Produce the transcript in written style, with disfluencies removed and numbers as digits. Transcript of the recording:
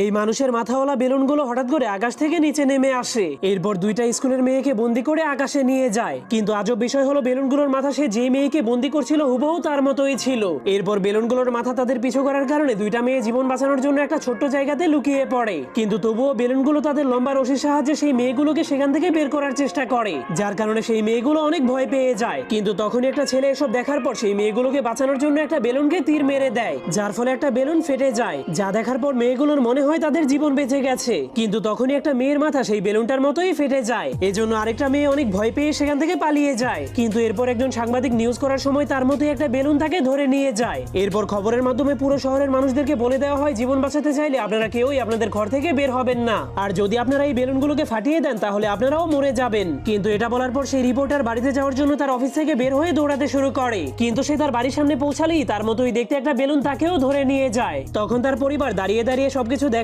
এই মানুষের মাথাওয়ালা বেলুনগুলো হঠাৎ করে আকাশ থেকে নিচে নেমে আসে। এরপর দুইটা স্কুলের মেয়েকে বন্দি করে আকাশে নিয়ে যায়। কিন্তু আজব বিষয় হলো বেলুনগুলোর মাথা সে যে মেয়েকে বন্দি করছিল হুবহু তার মতোই ছিল। এরপর বেলুনগুলোর মাথা তাদের পিছু করার কারণে দুইটা মেয়ে জীবন বাঁচানোর জন্য একটা ছোট্ট জায়গাতে লুকিয়ে পড়ে। কিন্তু তবুও বেলুনগুলো তাদের লম্বা রশির সাহায্যে সেই মেয়েগুলোকে সেখান থেকে বের করার চেষ্টা করে, যার কারণে সেই মেয়েগুলো অনেক ভয় পেয়ে যায়। কিন্তু তখনই একটা ছেলে এসব দেখার পর সেই মেয়েগুলোকে বাঁচানোর জন্য একটা বেলুনকে তীর মেরে দেয়, যার ফলে একটা বেলুন ফেটে যায়। যা দেখার পর মেয়েগুলোর মনে হয় তাদের জীবন বেঁচে গেছে। কিন্তু তখনই একটা মেয়ের মাথা সেই বেলুনটার মতোই ফেটে যায়। এজন্য আরেকটা মেয়ে অনেক ভয় পেয়ে সেখান থেকে পালিয়ে যায়। কিন্তু এরপর একজন সাংবাদিক নিউজ করার সময় তার মতোই একটা বেলুন তাকে ধরে নিয়ে যায়। এরপর খবরের মাধ্যমে পুরো শহরের মানুষদেরকে বলে দেওয়া হয় জীবন বাঁচাতে চাইলে আপনারা কেউই আপনাদের ঘর থেকে বের হবেন না, আর যদি আপনারা এই বেলুনগুলোকে ফাটিয়ে দেন তাহলে আপনারাও মরে যাবেন। কিন্তু এটা বলার পর সেই রিপোর্টার বাড়িতে যাওয়ার জন্য তার অফিস থেকে বের হয়ে দৌড়াতে শুরু করে। কিন্তু সে তার বাড়ির সামনে পৌঁছালেই তার মতোই দেখতে একটা বেলুন তাকেও ধরে নিয়ে যায়। তখন তার পরিবার দাঁড়িয়ে দাঁড়িয়ে সবকিছু